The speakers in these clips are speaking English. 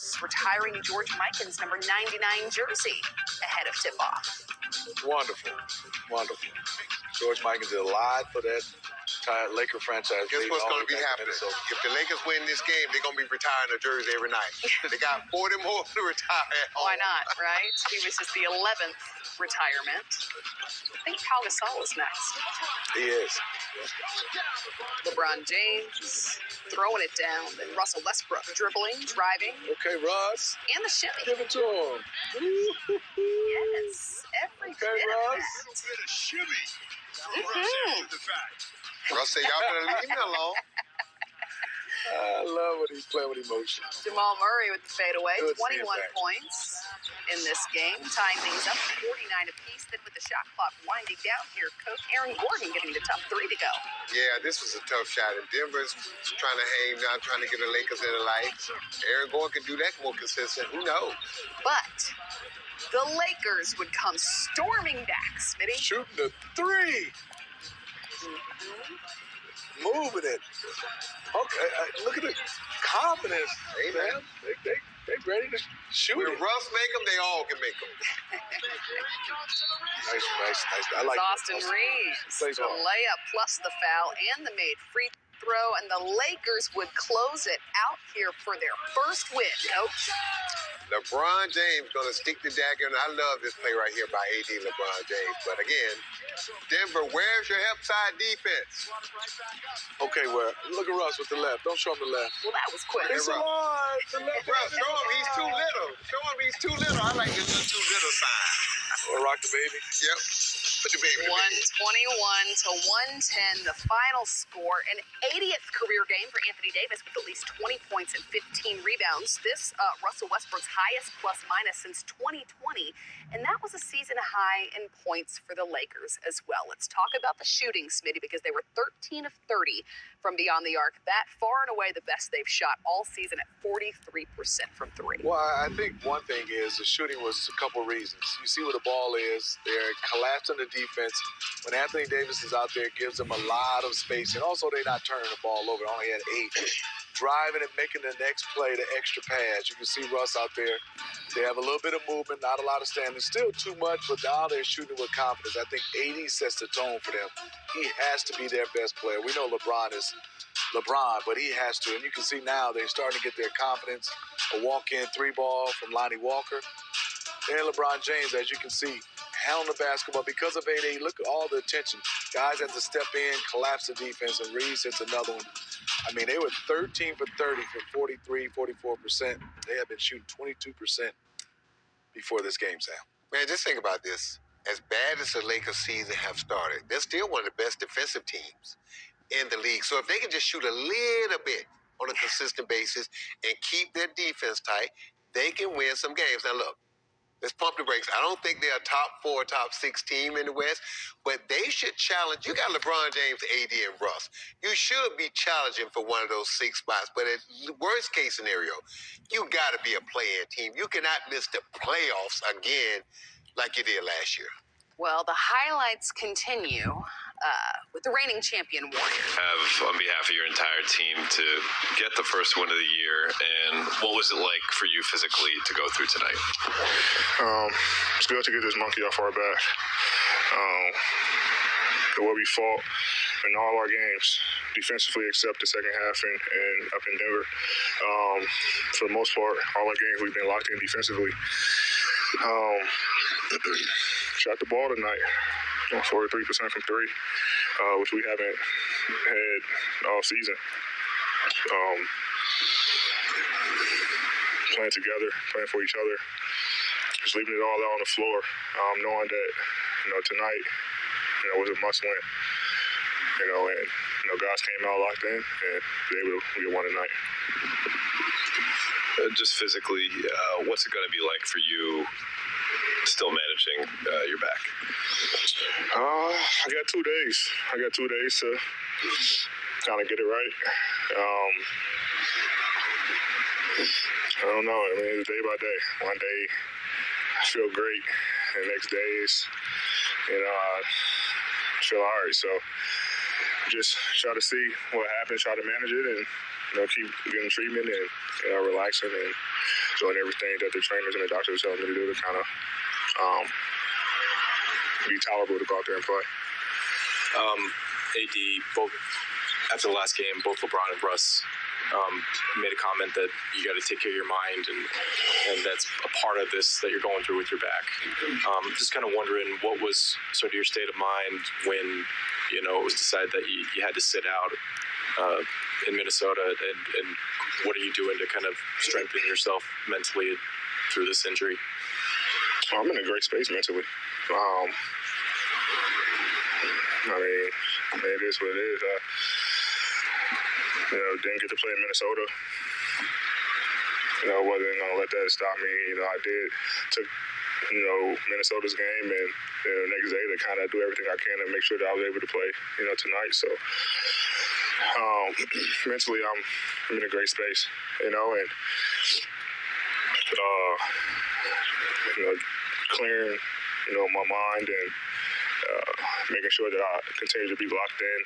Lakers retiring George Mikan's number 99 jersey ahead of tip-off. Wonderful. George Mikan did a lot for that entire Laker franchise. Guess what's going to be happening? If the Lakers win this game, they're going to be retiring a jersey every night. They got 40 more to retire at home. Why not, right? He was just the 11th retirement. I think Pau Gasol is next. He is. LeBron James throwing it down. Then Russell Westbrook dribbling, driving. Okay, Russ. And the shimmy. Give it to him. Yes, every Okay, bit Russ. of that. Bit of shimmy. Russ said, y'all better leave me alone. I love when he's playing with emotion. Jamal Murray with the fadeaway, Good 21 seeing that. points in this game, tying things up at 49 apiece. Then with the shot clock winding down here, Coach Aaron Gordon getting the tough three to go. Yeah, this was a tough shot. And Denver's trying to hang down, trying to get the Lakers in the light. Aaron Gordon can do that more consistent. Who knows? But the Lakers would come storming back, Smitty. Shooting the three. Moving it. Okay, look at the confidence. Hey, man. They ready to shoot When it. Russ make them, they all can make them. Nice. I like Austin that. Reeves, Plays the hard. layup plus the foul and the made free throw, and the Lakers would close it out here for their first win, Coach. LeBron James going to stick the dagger, and I love this play right here by AD LeBron James. But again, Denver, where's your help side defense? Okay, well, look at Russ with the left. Don't show him the left. Well, that was quick. Hey, It's Russ. alive. The left. Russ, show him he's too little. Show him he's too little. I like this too little sign. Or rock the baby. Yep. Put the baby to bed. 121 to 110, the final score. An 80th career game for Anthony Davis with at least 20 points and 15 rebounds. This Russell Westbrook's highest plus-minus since 2020, and that was a season high in points for the Lakers as well. Let's talk about the shooting, Smitty, because they were 13 of 30 from beyond the arc. That far and away the best they've shot all season at 43% from three. Well, I think one thing is the shooting was a couple reasons. You see where the ball is. They're collapsing the defense. When Anthony Davis is out there, it gives them a lot of space. And also, they're not turning the ball over. They only had 8. Driving and making the next play, the extra pass. You can see Russ out there. They have a little bit of movement, not a lot of standing. Still too much, but now they're shooting with confidence. I think 80 sets the tone for them. He has to be their best player. We know LeBron is LeBron, but he has to. And you can see now they're starting to get their confidence. A walk-in 3-ball from Lonnie Walker. And LeBron James, as you can see, handling the basketball. Because of 8-8, look at all the attention. Guys have to step in, collapse the defense, and Reeves hits another one. I mean, they were 13 for 30 for 43, 44%. They have been shooting 22% before this game, Sam. Man, just think about this. As bad as the Lakers season have started, they're still one of the best defensive teams in the league. So if they can just shoot a little bit on a consistent basis and keep their defense tight, they can win some games. Now, look, let's pump the brakes. I don't think they're a top 4, top 6 team in the West, but they should challenge. You got LeBron James, AD, and Russ. You should be challenging for one of those 6 spots. But at worst case scenario, you got to be a play-in team. You cannot miss the playoffs again like you did last year. Well, the highlights continue with the reigning champion Warriors. Have on behalf of your entire team to get the first win of the year, and what was it like for you physically to go through tonight? It's good to get this monkey off our back. The way we fought in all our games, defensively except the second half and up in Denver. For the most part, all our games we've been locked in defensively. Shot the ball tonight, 43% from 3, which we haven't had all season. Playing together, playing for each other, just leaving it all out on the floor, knowing that, tonight, was a must-win. And guys came out locked in, and we won tonight. Just physically, what's it going to be like for you still managing your back? I got 2 days. I got 2 days to kind of get it right. I don't know. I mean, it's day by day. One day I feel great. The next day is, I feel all right. So just try to see what happens, try to manage it, and keep getting treatment and relaxing and doing everything that the trainers and the doctors tell me to do to kind of be tolerable to go out there and play. AD, both after the last game, both LeBron and Russ made a comment that you got to take care of your mind, and that's a part of this that you're going through with your back. Just kind of wondering what was sort of your state of mind when it was decided that you had to sit out in Minnesota, and what are you doing to kind of strengthen yourself mentally through this injury? I'm in a great space mentally. It is what it is. Didn't get to play in Minnesota. Wasn't going to let that stop me. I took Minnesota's game, and the next day to kind of do everything I can to make sure that I was able to play, tonight. So mentally, I'm in a great space, and clearing, my mind and making sure that I continue to be locked in,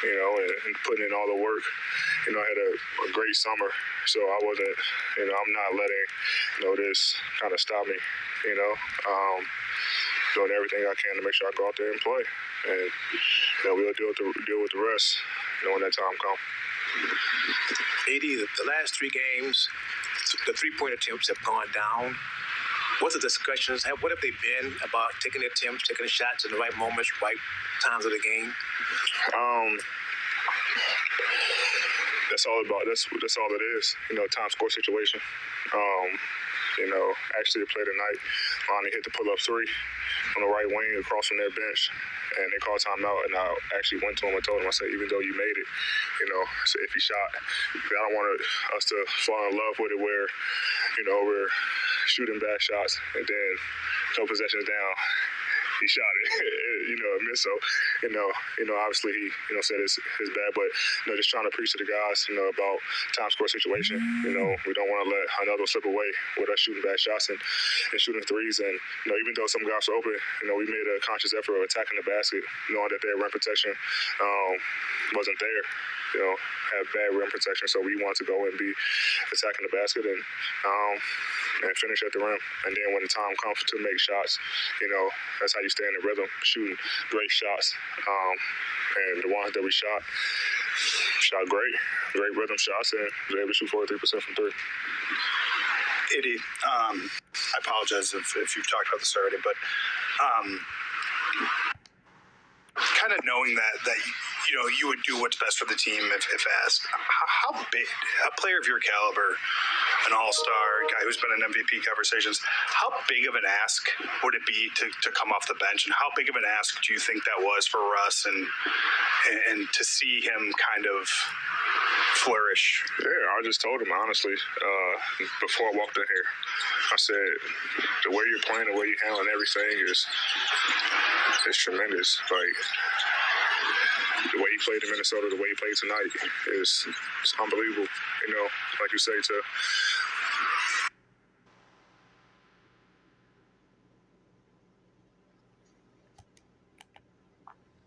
and putting in all the work. I had a great summer, so I wasn't, I'm not letting, this kind of stop me, doing everything I can to make sure I go out there and play. And, we'll deal with the rest, when that time comes. AD, the last 3 games, the three-point attempts have gone down. What are the discussions? What have they been about taking the attempts, taking the shots in the right moments, right times of the game? That's all it is. Time score situation. Actually the play tonight, Lonnie hit the pull-up 3 on the right wing across from their bench, and they called timeout, and I actually went to him and told him, I said, even though you made it, it's an iffy shot. I don't want us to fall in love with it where, we're shooting bad shots, and then a couple possessions down, he shot it, missed. So, obviously he, said it's bad, but, just trying to preach to the guys, about time score situation. We don't want to let another slip away with us shooting bad shots and shooting threes. And, even though some guys were open, we made a conscious effort of attacking the basket, knowing that their rim protection wasn't there. Have bad rim protection, so we wanted to go and be attacking the basket and finish at the rim. And then when the time comes to make shots, that's how you stay in the rhythm, shooting great shots. And the ones that we shot great rhythm shots, and was able to shoot 43% from 3. Eddie, I apologize if you've talked about this already, but kind of knowing that you would do what's best for the team if asked. How big, a player of your caliber, an all-star, a guy who's been in MVP conversations, how big of an ask would it be to come off the bench, and how big of an ask do you think that was for Russ and to see him kind of flourish? Yeah, I just told him, honestly, before I walked in here, I said, the way you're playing, the way you're handling everything is tremendous. Like, the way he played in Minnesota, the way he played tonight is unbelievable. Like you say,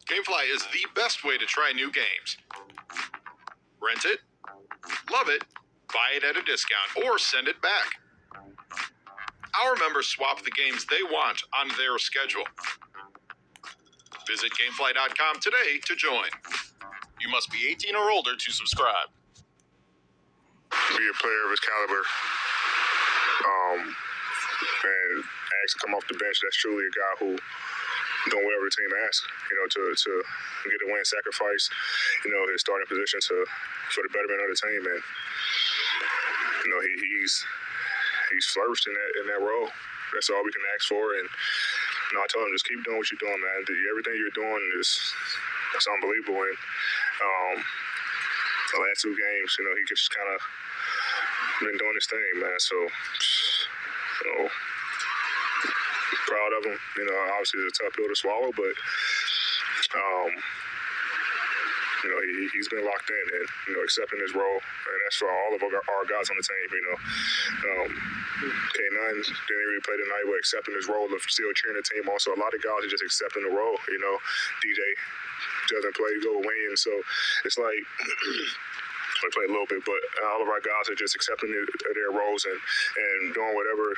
GameFly is the best way to try new games. Rent it, love it, buy it at a discount, or send it back. Our members swap the games they want on their schedule. Visit GameFly.com today to join. You must be 18 or older to subscribe. Be a player of his caliber, and ask to come off the bench. That's truly a guy who doing whatever the team asks, to get a win, sacrifice, his starting position for the betterment of the team. And, he's flourished in that role. That's all we can ask for. And, I told him, just keep doing what you're doing, man. Everything you're doing it's unbelievable. And the last 2 games, he just kind of been doing his thing, man. So, proud of him. Obviously it's a tough pill to swallow, but he's been locked in and accepting his role, and that's for all of our guys on the team. K9 didn't really play tonight, but accepting his role of still cheering the team on. So a lot of guys are just accepting the role. DJ doesn't play, go win. So it's like only played a little bit, but all of our guys are just accepting their roles and doing whatever,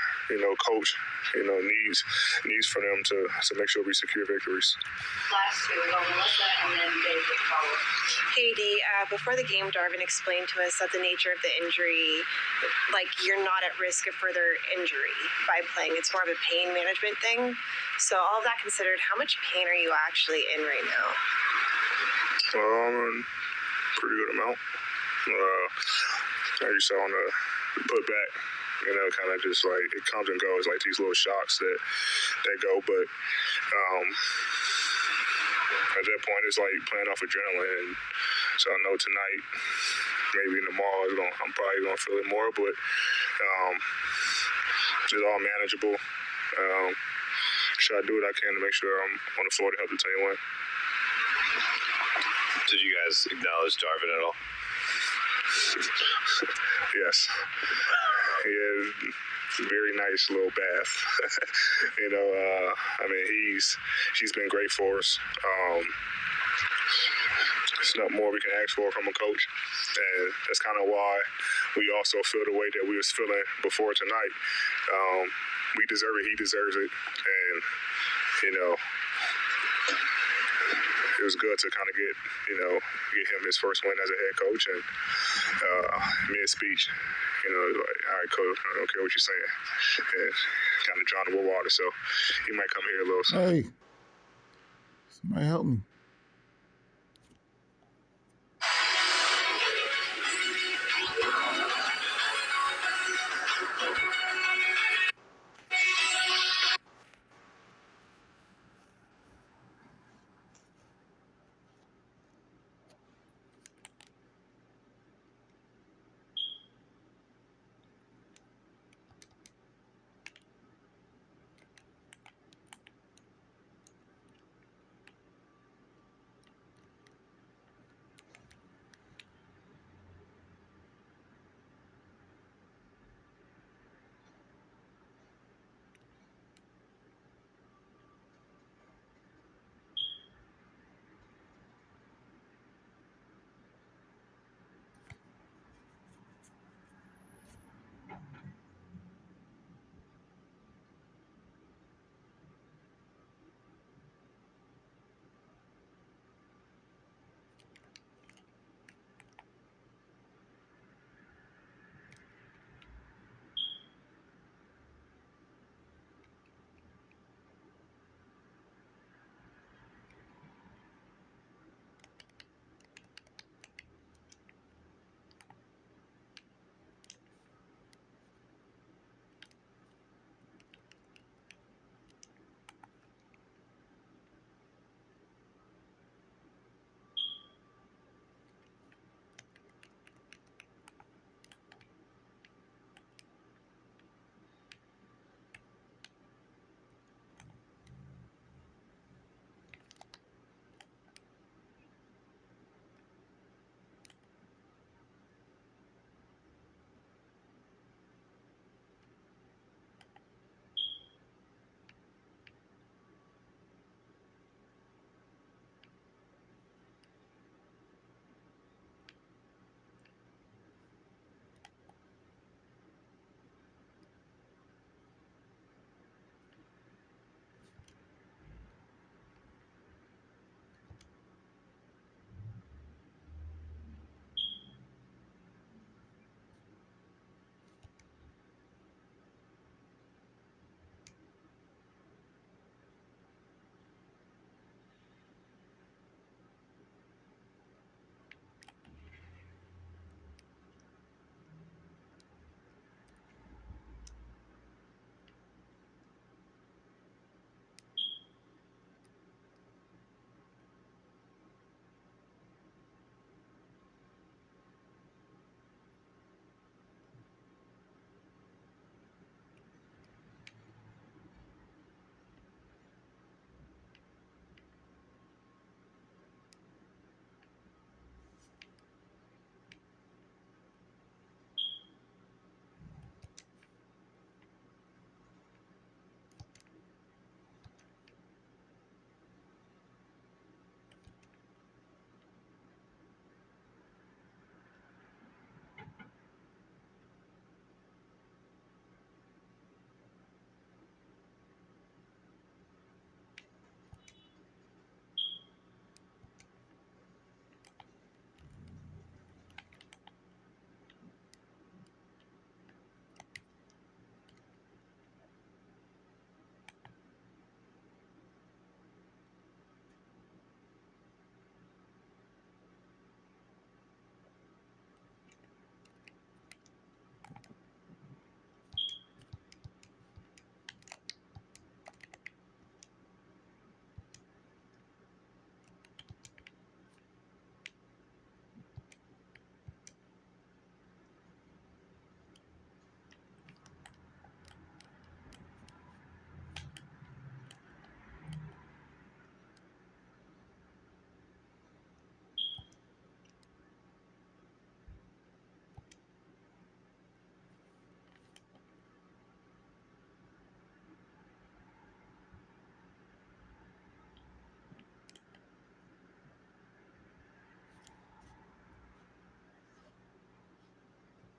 coach, needs for them to make sure we secure victories. Last two, we go Melissa and then Dave with follow. Hey, Dee, before the game, Darvin explained to us that the nature of the injury, like you're not at risk of further injury by playing. It's more of a pain management thing. So all of that considered, how much pain are you actually in right now? Pretty good amount. As you saw on the putback, kind of just like it comes and goes, like these little shocks that go. But at that point, it's like playing off adrenaline. And so I know tonight, maybe tomorrow, I'm probably gonna feel it more, but it's all manageable. Should I do what I can to make sure I'm on the floor to help the team win? Did you guys acknowledge Darvin at all? Yes. Yeah, very nice little bath. She's been great for us. There's not more we can ask for from a coach, and that's kind of why we also feel the way that we was feeling before tonight. We deserve it. He deserves it, and it was good to kind of get him his first win as a head coach, and mid-speech, like, all right, coach, I don't care what you're saying, and kind of drawn the water, so he might come here a little. Hey, somebody help me.